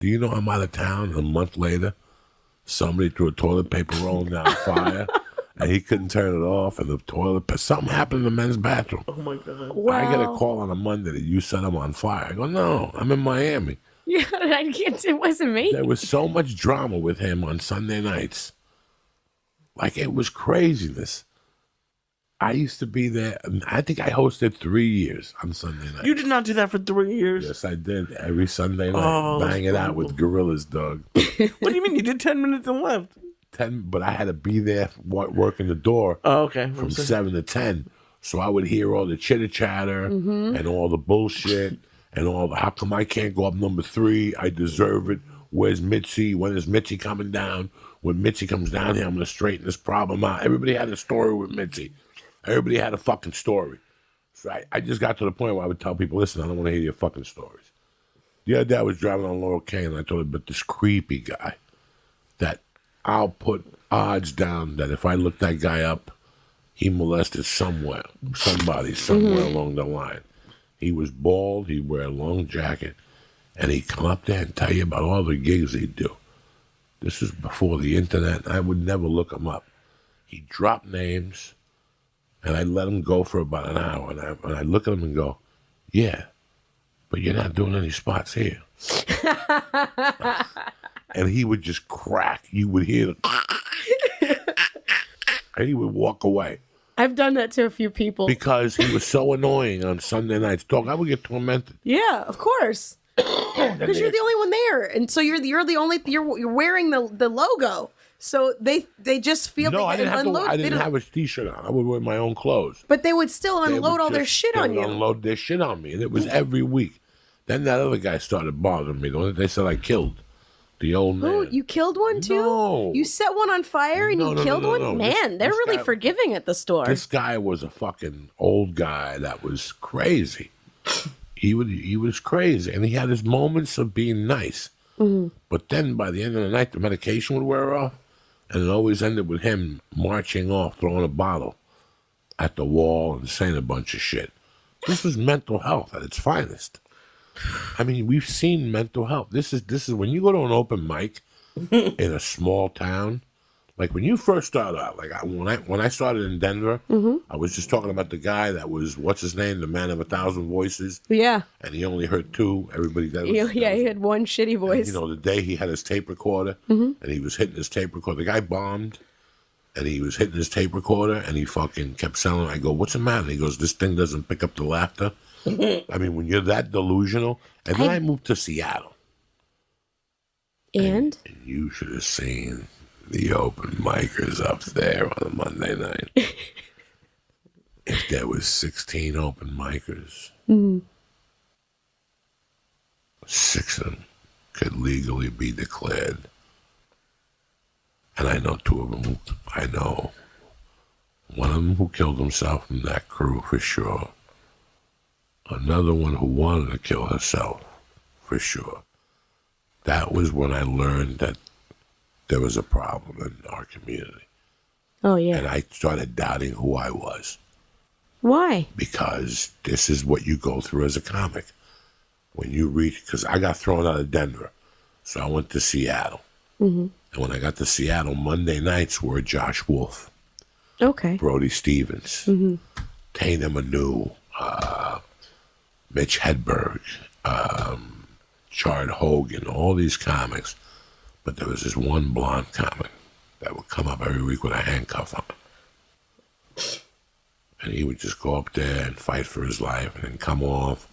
Do you know I'm out of town? A month later, somebody threw a toilet paper roll down fire, and he couldn't turn it off, and the something happened in the men's bathroom. Oh, my God. Wow. I get a call on a Monday that you set him on fire. I go, no, I'm in Miami. Yeah, it wasn't me. There was so much drama with him on Sunday nights. Like, it was craziness. I used to be there. I think I hosted 3 years on Sunday night. You did not do that for 3 years? Yes, I did. Every Sunday night. Bang it out with gorillas, Doug. What do you mean? You did 10 minutes and left? 10, but I had to be there working the door from 7 to 10. So I would hear all the chitter-chatter and all the bullshit and all the, how come I can't go up number 3? I deserve it. Where's Mitzi? When is Mitzi coming down? When Mitzi comes down here, I'm going to straighten this problem out. Everybody had a story with Mitzi. Everybody had a fucking story. So I just got to the point where I would tell people, listen, I don't want to hear your fucking stories. The other day I was driving on Laurel Cane and I told him about this creepy guy that I'll put odds down that if I look that guy up, he molested somebody somewhere along the line. He was bald, he'd wear a long jacket, and he'd come up there and tell you about all the gigs he'd do. This was before the internet. I would never look him up. He'd drop names, and I'd let him go for about an hour, and I'd look at him and go, yeah, but you're not doing any spots here. And he would just crack. You would hear the and he would walk away. I've done that to a few people. Because he was so annoying on Sunday nights. Dog, I would get tormented. Yeah, of course. Because you're the only one there. And so you're the only, you're wearing the logo. So they just feel no, they can unload. I didn't have a t-shirt on. I would wear my own clothes. But they would still unload all their shit on you. Unload their shit on me. And it was every week. Then that other guy started bothering me. They said I killed the old man. Oh, you killed one too? No. You set one on fire and you killed one? No. Man, they're really forgiving at the store. This guy was a fucking old guy that was crazy. He was crazy, and he had his moments of being nice. Mm-hmm. But then by the end of the night, the medication would wear off, and it always ended with him marching off, throwing a bottle at the wall and saying a bunch of shit. This was mental health at its finest. I mean, we've seen mental health. This is when you go to an open mic in a small town. Like when you first start out, like when I started in Denver, I was just talking about the guy that was what's his name, the man of 1,000 voices. Yeah, and he only heard 2. Everybody he had one shitty voice. And, the day he had his tape recorder, and he was hitting his tape recorder. The guy bombed, and he was hitting his tape recorder, and he fucking kept selling. I go, what's the matter? And he goes, this thing doesn't pick up the laughter. I mean, when you're that delusional. And then I moved to Seattle. And you should have seen the open micers up there on a Monday night. If there was 16 open micers, 6 of them could legally be declared. And I know 2 of them. I know one of them who killed himself from that crew for sure. Another one who wanted to kill herself, for sure. That was when I learned that there was a problem in our community. Oh, yeah. And I started doubting who I was. Why? Because this is what you go through as a comic. When you reach, because I got thrown out of Denver, so I went to Seattle. Mm-hmm. And when I got to Seattle, Monday nights were Josh Wolf. Okay. Brody Stevens. Tatum Anu. Mitch Hedberg, Chard Hogan, all these comics. But there was this one blonde comic that would come up every week with a handcuff on. And he would just go up there and fight for his life and then come off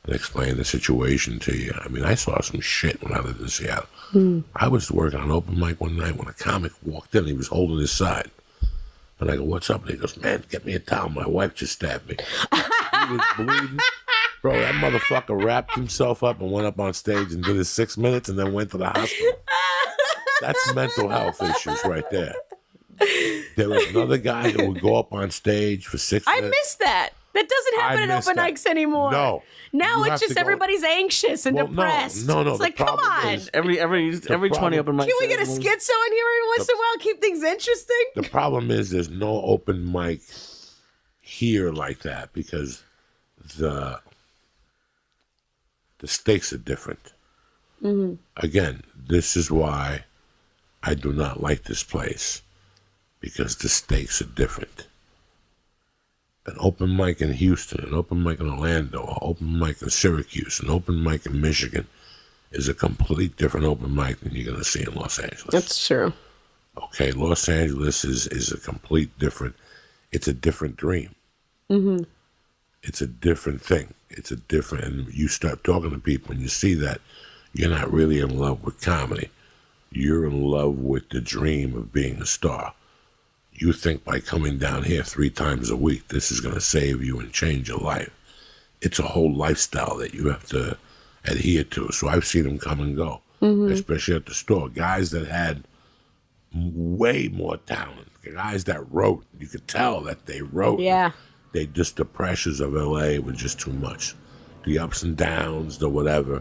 and explain the situation to you. I mean, I saw some shit when I lived in Seattle. I was working on open mic one night when a comic walked in. He was holding his side. And I go, what's up? And he goes, man, get me a towel. My wife just stabbed me. He was bleeding. Bro, that motherfucker wrapped himself up and went up on stage and did his 6 minutes and then went to the hospital. That's mental health issues right there. There was another guy that would go up on stage for 6 minutes. I miss that. That doesn't happen in open mics anymore. No. Now it's just everybody's anxious and depressed. No. It's like, come on. Every 20 open mics. Can we get a schizo in here every once in a while? Keep things interesting? The problem is there's no open mic here like that because the stakes are different. Again, this is why I do not like this place, because the stakes are different. An open mic in Houston, an open mic in Orlando, an open mic in Syracuse, an open mic in Michigan is a complete different open mic than you're going to see in Los Angeles. That's true. Okay, Los Angeles is a complete different, it's a different dream. It's a different thing. It's a different, and you start talking to people and you see that you're not really in love with comedy. You're in love with the dream of being a star. You think by coming down here 3 times a week, this is going to save you and change your life. It's a whole lifestyle that you have to adhere to. So I've seen them come and go, especially at the store. Guys that had way more talent, guys that wrote, you could tell that they wrote. Yeah. The pressures of LA were just too much. The ups and downs, the whatever.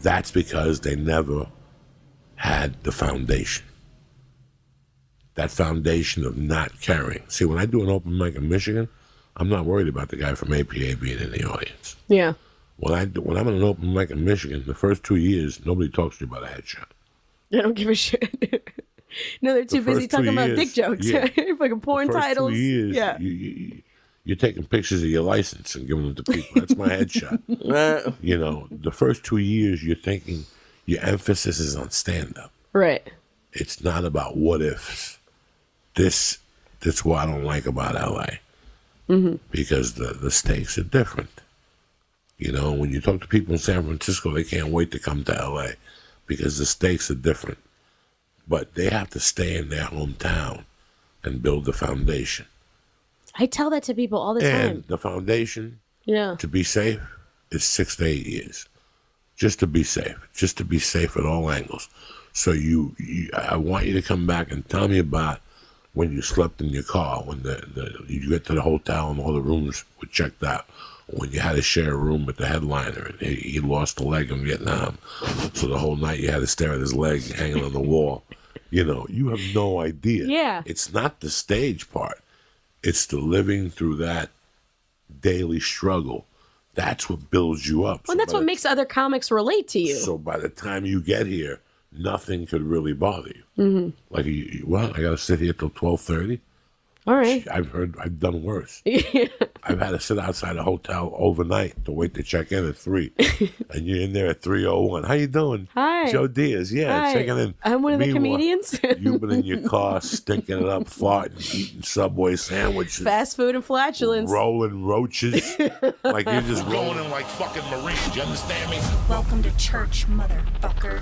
That's because they never had the foundation. That foundation of not caring. See, when I do an open mic in Michigan, I'm not worried about the guy from APA being in the audience. Yeah. When I'm in an open mic in Michigan, the first 2 years, nobody talks to you about a headshot. They don't give a shit. No, they're too busy talking about dick jokes. Yeah. Fucking porn the first titles. 2 years, yeah. You're taking pictures of your license and giving them to people. That's my headshot. The first 2 years, you're thinking your emphasis is on stand-up. Right. It's not about what ifs. That's what I don't like about LA. Because the stakes are different. When you talk to people in San Francisco, they can't wait to come to LA because the stakes are different. But they have to stay in their hometown and build the foundation. I tell that to people all the time. And the foundation, to be safe, is 6 to 8 years. Just to be safe at all angles. So I want you to come back and tell me about when you slept in your car, when you get to the hotel and all the rooms were checked out, when you had to share a room with the headliner and he lost a leg in Vietnam, so the whole night you had to stare at his leg hanging on the wall. You have no idea. Yeah. It's not the stage part. It's the living through that daily struggle. That's what builds you up. Well, that's what makes other comics relate to you. So by the time you get here, nothing could really bother you. Like, I got to sit here till 12:30. All right. I've done worse. I've had to sit outside a hotel overnight to wait to check in at 3. And you're in there at 3:01. How you doing? Hi. Joe Diaz. Yeah, Hi. checking in. I'm one of the comedians. You've been in your car stinking it up, farting, eating Subway sandwiches. Fast food and flatulence. Rolling roaches. Like you're just rolling in like fucking Marines. You understand me? Welcome to church, motherfucker.